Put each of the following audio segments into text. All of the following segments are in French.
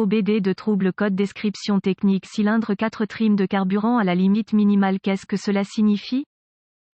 OBD de trouble code description technique cylindre 4 trim de carburant à la limite minimale. Qu'est-ce que cela signifie?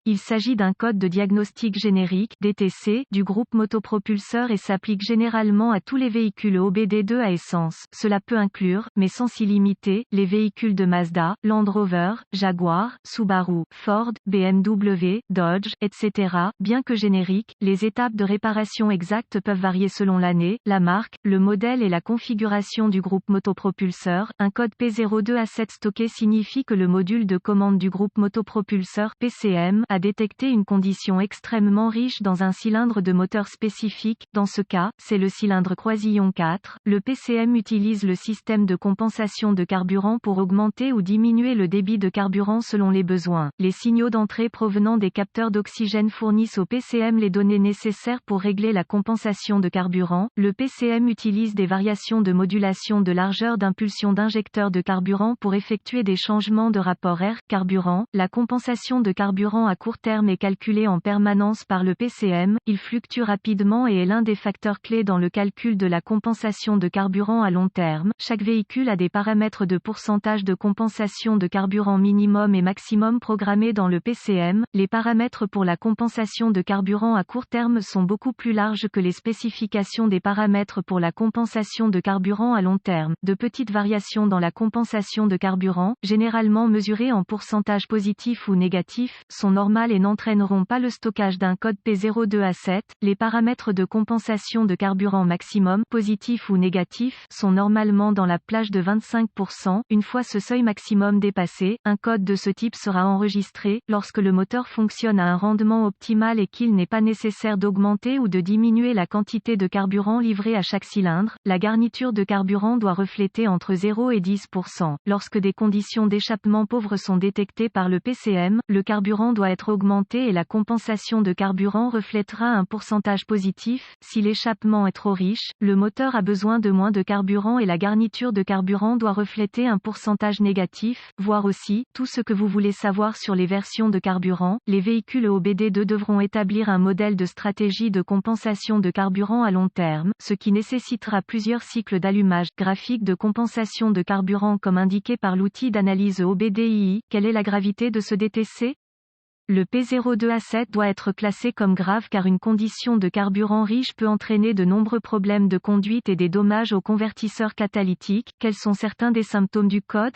Il s'agit d'un code de diagnostic générique (DTC) du groupe motopropulseur et s'applique généralement à tous les véhicules OBD2 à essence. Cela peut inclure, mais sans s'y limiter, les véhicules de Mazda, Land Rover, Jaguar, Subaru, Ford, BMW, Dodge, etc. Bien que génériques, les étapes de réparation exactes peuvent varier selon l'année, la marque, le modèle et la configuration du groupe motopropulseur. Un code P02A7 stocké signifie que le module de commande du groupe motopropulseur (PCM) a détecté une condition extrêmement riche dans un cylindre de moteur spécifique. Dans ce cas, c'est le cylindre croisillon 4. Le PCM utilise le système de compensation de carburant pour augmenter ou diminuer le débit de carburant selon les besoins. Les signaux d'entrée provenant des capteurs d'oxygène fournissent au PCM les données nécessaires pour régler la compensation de carburant. Le PCM utilise des variations de modulation de largeur d'impulsion d'injecteur de carburant pour effectuer des changements de rapport air-carburant. La compensation de carburant à court terme est calculé en permanence par le PCM, il fluctue rapidement et est l'un des facteurs clés dans le calcul de la compensation de carburant à long terme. Chaque véhicule a des paramètres de pourcentage de compensation de carburant minimum et maximum programmés dans le PCM. Les paramètres pour la compensation de carburant à court terme sont beaucoup plus larges que les spécifications des paramètres pour la compensation de carburant à long terme. De petites variations dans la compensation de carburant, généralement mesurées en pourcentage positif ou négatif, sont normales et n'entraîneront pas le stockage d'un code P02A7. Les paramètres de compensation de carburant maximum, positif ou négatif, sont normalement dans la plage de 25%. Une fois ce seuil maximum dépassé, un code de ce type sera enregistré. Lorsque le moteur fonctionne à un rendement optimal et qu'il n'est pas nécessaire d'augmenter ou de diminuer la quantité de carburant livrée à chaque cylindre, la garniture de carburant doit refléter entre 0 et 10%. Lorsque des conditions d'échappement pauvres sont détectées par le PCM, le carburant doit être augmenté et la compensation de carburant reflètera un pourcentage positif. Si l'échappement est trop riche, le moteur a besoin de moins de carburant et la garniture de carburant doit refléter un pourcentage négatif. Voir aussi, tout ce que vous voulez savoir sur les versions de carburant. Les véhicules OBD2 devront établir un modèle de stratégie de compensation de carburant à long terme, ce qui nécessitera plusieurs cycles d'allumage. Graphique de compensation de carburant comme indiqué par l'outil d'analyse OBDII. Quelle est la gravité de ce DTC? Le P02A7 doit être classé comme grave car une condition de carburant riche peut entraîner de nombreux problèmes de conduite et des dommages aux convertisseurs catalytiques. Quels sont certains des symptômes du code?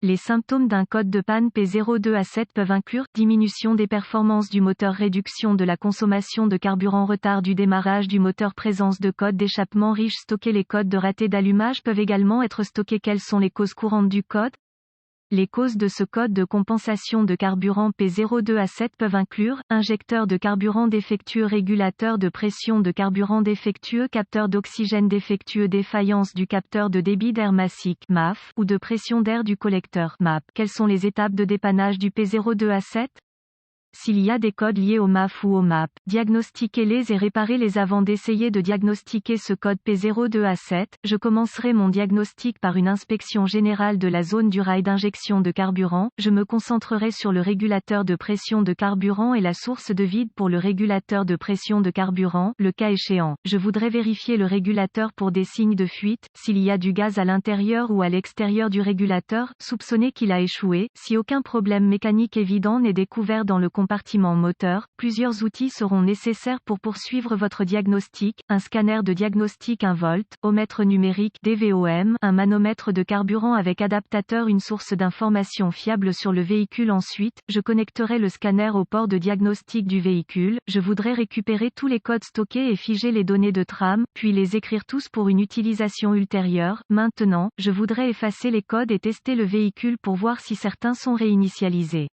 Les symptômes d'un code de panne P02A7 peuvent inclure diminution des performances du moteur, réduction de la consommation de carburant, retard du démarrage du moteur, présence de codes d'échappement riches stockés. Les codes de raté d'allumage peuvent également être stockés. Quelles sont les causes courantes du code? Les causes de ce code de compensation de carburant P02A7 peuvent inclure injecteur de carburant défectueux, régulateur de pression de carburant défectueux, capteur d'oxygène défectueux, défaillance du capteur de débit d'air massique (MAF) ou de pression d'air du collecteur (MAP). Quelles sont les étapes de dépannage du P02A7? S'il y a des codes liés au MAF ou au MAP, diagnostiquez-les et réparez-les avant d'essayer de diagnostiquer ce code P02A7. Je commencerai mon diagnostic par une inspection générale de la zone du rail d'injection de carburant. Je me concentrerai sur le régulateur de pression de carburant et la source de vide pour le régulateur de pression de carburant, le cas échéant. Je voudrais vérifier le régulateur pour des signes de fuite. S'il y a du gaz à l'intérieur ou à l'extérieur du régulateur, soupçonnez qu'il a échoué. Si aucun problème mécanique évident n'est découvert dans le compartiment moteur, plusieurs outils seront nécessaires pour poursuivre votre diagnostic: un scanner de diagnostic 1 volt, ohmètre numérique DVOM, un manomètre de carburant avec adaptateur, une source d'information fiable sur le véhicule. Ensuite, je connecterai le scanner au port de diagnostic du véhicule. Je voudrais récupérer tous les codes stockés et figer les données de trame, puis les écrire tous pour une utilisation ultérieure. Maintenant, je voudrais effacer les codes et tester le véhicule pour voir si certains sont réinitialisés.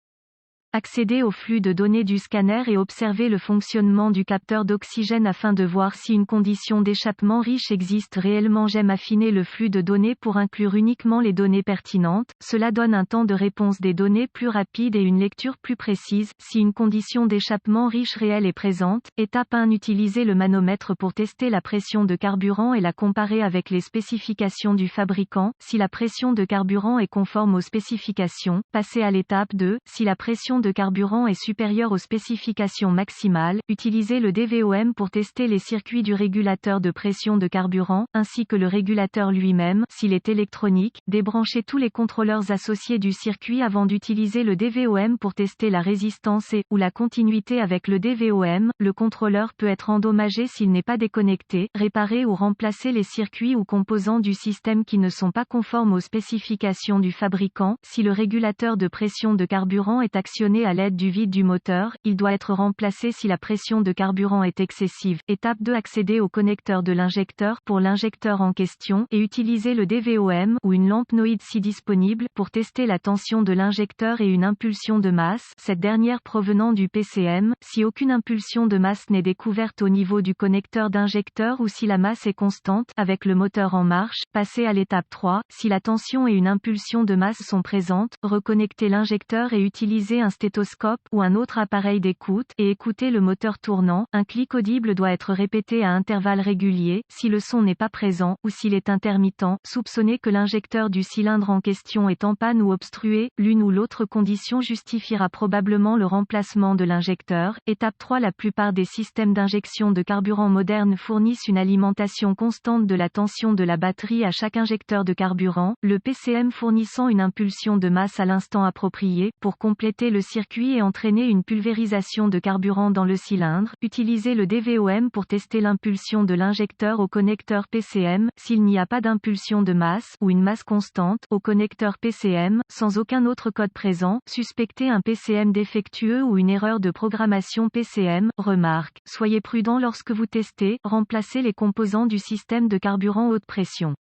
Accéder au flux de données du scanner et observer le fonctionnement du capteur d'oxygène afin de voir si une condition d'échappement riche existe réellement. J'aime affiner le flux de données pour inclure uniquement les données pertinentes. Cela donne un temps de réponse des données plus rapide et une lecture plus précise. Si une condition d'échappement riche réelle est présente, étape 1: utiliser le manomètre pour tester la pression de carburant et la comparer avec les spécifications du fabricant. Si la pression de carburant est conforme aux spécifications, passez à l'étape 2. Si la pression de carburant est supérieure aux spécifications maximales, utilisez le DVOM pour tester les circuits du régulateur de pression de carburant, ainsi que le régulateur lui-même, s'il est électronique. Débranchez tous les contrôleurs associés du circuit avant d'utiliser le DVOM pour tester la résistance et, ou la continuité avec le DVOM. Le contrôleur peut être endommagé s'il n'est pas déconnecté. Réparer ou remplacer les circuits ou composants du système qui ne sont pas conformes aux spécifications du fabricant. Si le régulateur de pression de carburant est actionné à l'aide du vide du moteur, il doit être remplacé si la pression de carburant est excessive. Étape 2. Accéder au connecteur de l'injecteur pour l'injecteur en question et utiliser le DVOM ou une lampe NOID si disponible pour tester la tension de l'injecteur et une impulsion de masse, cette dernière provenant du PCM. Si aucune impulsion de masse n'est découverte au niveau du connecteur d'injecteur ou si la masse est constante avec le moteur en marche, passez à l'étape 3. Si la tension et une impulsion de masse sont présentes, reconnectez l'injecteur et utilisez un stéthoscope ou un autre appareil d'écoute et écoutez le moteur tournant. Un clic audible doit être répété à intervalles réguliers. Si le son n'est pas présent ou s'il est intermittent, soupçonnez que l'injecteur du cylindre en question est en panne ou obstrué. L'une ou l'autre condition justifiera probablement le remplacement de l'injecteur. Étape 3. La plupart des systèmes d'injection de carburant modernes fournissent une alimentation constante de la tension de la batterie à chaque injecteur de carburant, le PCM fournissant une impulsion de masse à l'instant approprié. Pour compléter le circuit et entraîner une pulvérisation de carburant dans le cylindre, utilisez le DVOM pour tester l'impulsion de l'injecteur au connecteur PCM. S'il n'y a pas d'impulsion de masse ou une masse constante au connecteur PCM, sans aucun autre code présent, suspectez un PCM défectueux ou une erreur de programmation PCM. Remarque: soyez prudent lorsque vous testez, remplacez les composants du système de carburant haute pression.